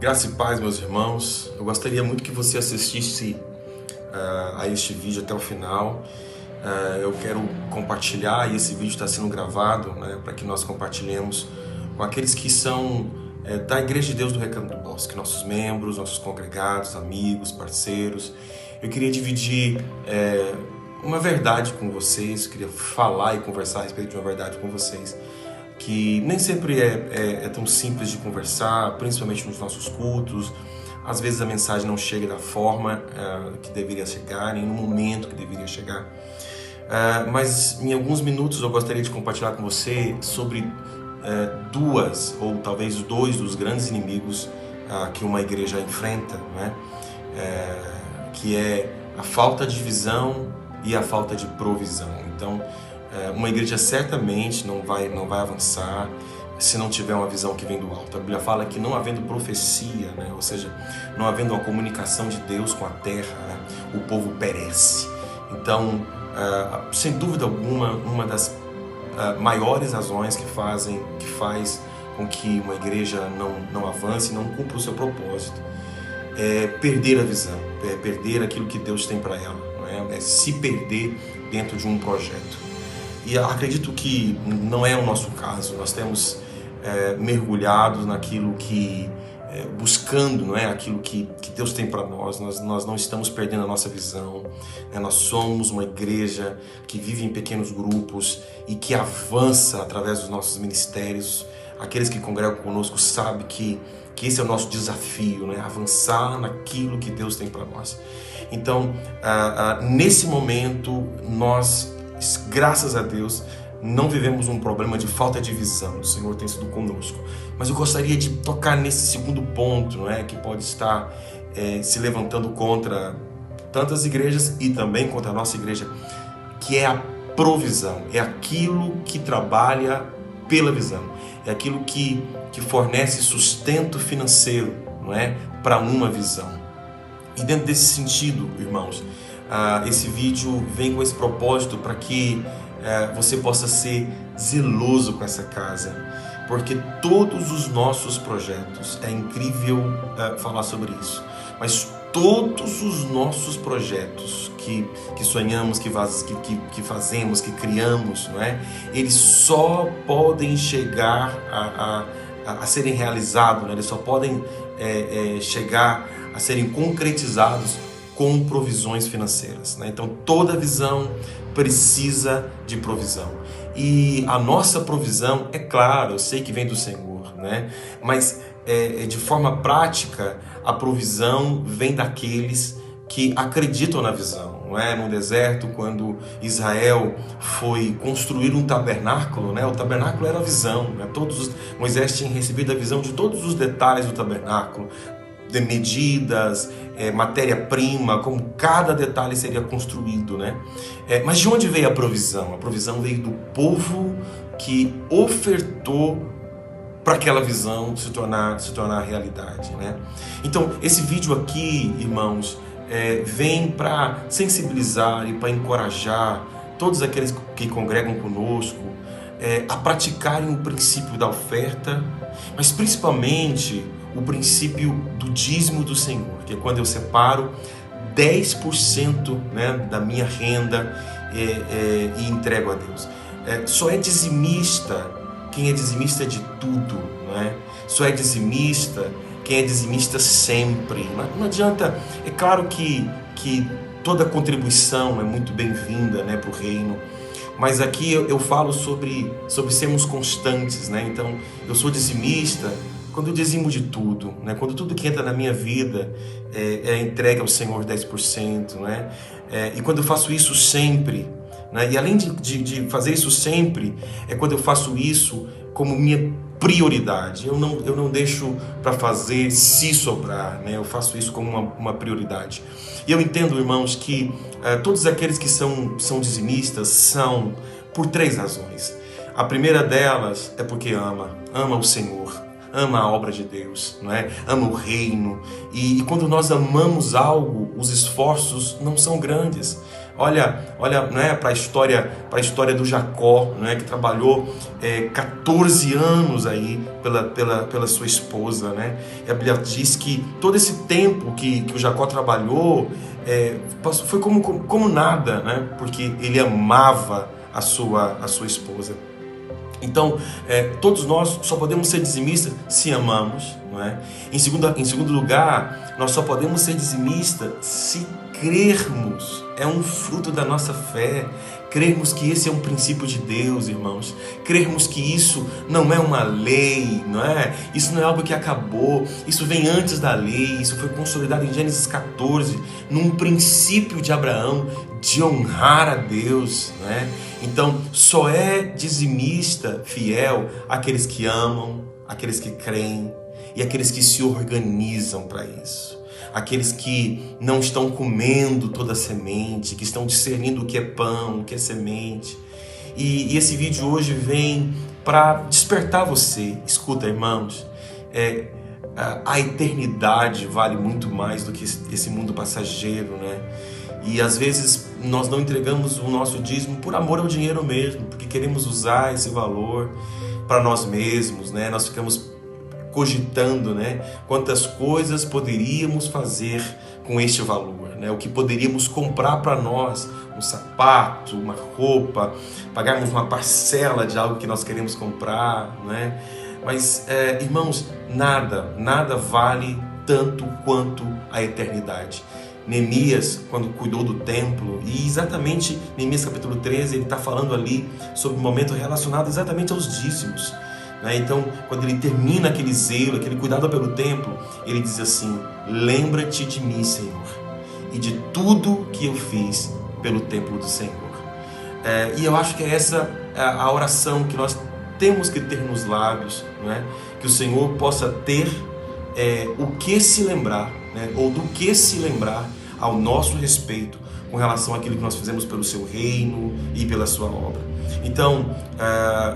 Graça e paz, meus irmãos. Eu gostaria muito que você assistisse a este vídeo até o final. Eu quero compartilhar, e esse vídeo está sendo gravado, né, para que nós compartilhemos com aqueles que são da Igreja de Deus do Recanto do Bosque, nossos membros, nossos congregados, amigos, parceiros. Eu queria dividir uma verdade com vocês, eu queria falar e conversar a respeito de uma verdade com vocês, que nem sempre é tão simples de conversar, principalmente nos nossos cultos. Às vezes a mensagem não chega da forma que deveria chegar, nem no momento que deveria chegar. Mas em alguns minutos eu gostaria de compartilhar com você sobre duas, ou talvez dois dos grandes inimigos que uma igreja enfrenta, né? Que é a falta de visão e a falta de provisão. Então, uma igreja certamente não vai avançar se não tiver uma visão que vem do alto. A Bíblia fala que não havendo profecia, né? Ou seja, não havendo uma comunicação de Deus com a terra, né? O povo perece. Então, sem dúvida alguma, uma das maiores razões que faz com que uma igreja não avance, não cumpra o seu propósito, é perder a visão, é perder aquilo que Deus tem para ela, não é? É se perder dentro de um projeto. E acredito que não é o nosso caso. Nós temos mergulhados naquilo que, buscando, não é, aquilo que Deus tem para nós. Nós não estamos perdendo a nossa visão, né? Nós somos uma igreja que vive em pequenos grupos e que avança através dos nossos ministérios. Aqueles que congregam conosco sabem que esse é o nosso desafio, né? Avançar naquilo que Deus tem para nós. Então, nesse momento, nós, graças a Deus, não vivemos um problema de falta de visão. O Senhor tem sido conosco. Mas eu gostaria de tocar nesse segundo ponto, não é? Que pode estar se levantando contra tantas igrejas e também contra a nossa igreja, que é a provisão. É aquilo que trabalha pela visão. É aquilo que fornece sustento financeiro, não é? Para uma visão. E dentro desse sentido, irmãos, esse vídeo vem com esse propósito para que você possa ser zeloso com essa casa, porque todos os nossos projetos, é incrível falar sobre isso, mas todos os nossos projetos que sonhamos, que fazemos, que criamos, não é? Eles só podem chegar a serem realizados, né? Eles só podem chegar a serem concretizados com provisões financeiras, né? Então toda visão precisa de provisão. E a nossa provisão, é claro, eu sei que vem do Senhor, né? Mas de forma prática, a provisão vem daqueles que acreditam na visão, não é? No deserto, quando Israel foi construir um tabernáculo, né? O tabernáculo era a visão, né? Moisés tinha recebido a visão de todos os detalhes do tabernáculo, de medidas, matéria-prima, como cada detalhe seria construído, né? Mas de onde veio a provisão? A provisão veio do povo que ofertou para aquela visão se tornar realidade, né? Então, esse vídeo aqui, irmãos, vem para sensibilizar e para encorajar todos aqueles que congregam conosco a praticarem o princípio da oferta, mas principalmente o princípio do dízimo do Senhor, que é quando eu separo 10%, né, da minha renda e entrego a Deus. Só é dizimista quem é dizimista de tudo, não é? Só é dizimista quem é dizimista sempre. Não adianta, é claro que toda contribuição é muito bem-vinda, né, para o reino, mas aqui eu falo sobre sermos constantes, né? Então, eu sou dizimista quando eu dizimo de tudo, né? Quando tudo que entra na minha vida é entregue ao Senhor 10%, né? E quando eu faço isso sempre, né? E além de fazer isso sempre, é quando eu faço isso como minha prioridade. Eu não deixo para fazer se sobrar, né? Eu faço isso como uma prioridade. E eu entendo, irmãos, que todos aqueles que são dizimistas são por 3 razões. A primeira delas é porque ama o Senhor, ama a obra de Deus, não é? Ama o reino. E quando nós amamos algo, os esforços não são grandes. olha, né, para a história do Jacó, né, que trabalhou 14 anos aí pela sua esposa, né? E a Bíblia diz que todo esse tempo que o Jacó trabalhou foi como nada, né? Porque ele amava a sua esposa. Então, todos nós só podemos ser dizimistas se amamos, não é? Em segundo lugar, nós só podemos ser dizimistas se crermos. É um fruto da nossa fé. Crermos que esse é um princípio de Deus, irmãos. Crermos que isso não é uma lei, não é? Isso não é algo que acabou. Isso vem antes da lei. Isso foi consolidado em Gênesis 14, num princípio de Abraão de honrar a Deus, né? Então, só é dizimista fiel aqueles que amam, aqueles que creem e aqueles que se organizam para isso. Aqueles que não estão comendo toda a semente, que estão discernindo o que é pão, o que é semente. E esse vídeo hoje vem para despertar você. Escuta, irmãos, a eternidade vale muito mais do que esse mundo passageiro, né? E às vezes nós não entregamos o nosso dízimo por amor ao dinheiro mesmo, porque queremos usar esse valor para nós mesmos, né? Nós ficamos cogitando, né, quantas coisas poderíamos fazer com este valor, né? O que poderíamos comprar para nós, um sapato, uma roupa, pagarmos uma parcela de algo que nós queremos comprar, né? Mas, irmãos, nada vale tanto quanto a eternidade. Neemias, quando cuidou do templo, e exatamente Neemias capítulo 13, ele está falando ali sobre um momento relacionado exatamente aos dízimos. Então, quando ele termina aquele zelo, aquele cuidado pelo templo, ele diz assim: lembra-te de mim, Senhor, e de tudo que eu fiz pelo templo do Senhor. E eu acho que é essa a oração que nós temos que ter nos lábios, não é? Que o Senhor possa ter o que se lembrar, né? Ou do que se lembrar ao nosso respeito com relação àquilo que nós fizemos pelo seu reino e pela sua obra. Então,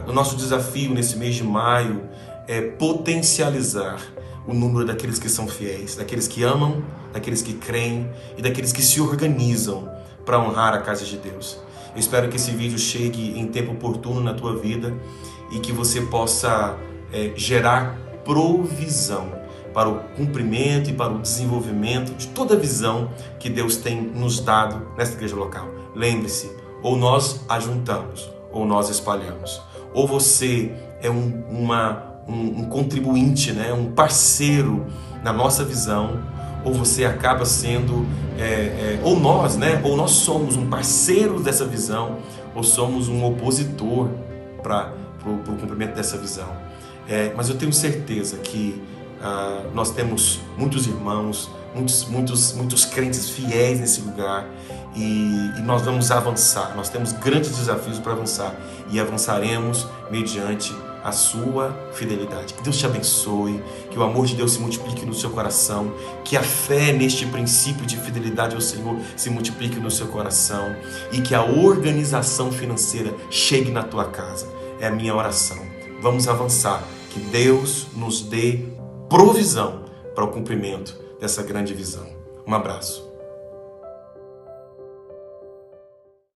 o nosso desafio nesse mês de maio é potencializar o número daqueles que são fiéis, daqueles que amam, daqueles que creem e daqueles que se organizam para honrar a casa de Deus. Eu espero que esse vídeo chegue em tempo oportuno na tua vida e que você possa gerar provisão para o cumprimento e para o desenvolvimento de toda a visão que Deus tem nos dado nesta igreja local. Lembre-se, ou nós ajuntamos, ou nós espalhamos. Ou você é um contribuinte, né? Um parceiro na nossa visão, ou você acaba sendo, ou nós, né? Ou nós somos um parceiro dessa visão, ou somos um opositor para o cumprimento dessa visão. Mas eu tenho certeza que nós temos muitos irmãos, muitos crentes fiéis nesse lugar e nós vamos avançar. Nós temos grandes desafios para avançar e avançaremos mediante a sua fidelidade. Que Deus te abençoe, que o amor de Deus se multiplique no seu coração, que a fé neste princípio de fidelidade ao Senhor se multiplique no seu coração e que a organização financeira chegue na tua casa. É a minha oração. Vamos avançar. Que Deus nos dê provisão para o cumprimento dessa grande visão. Um abraço.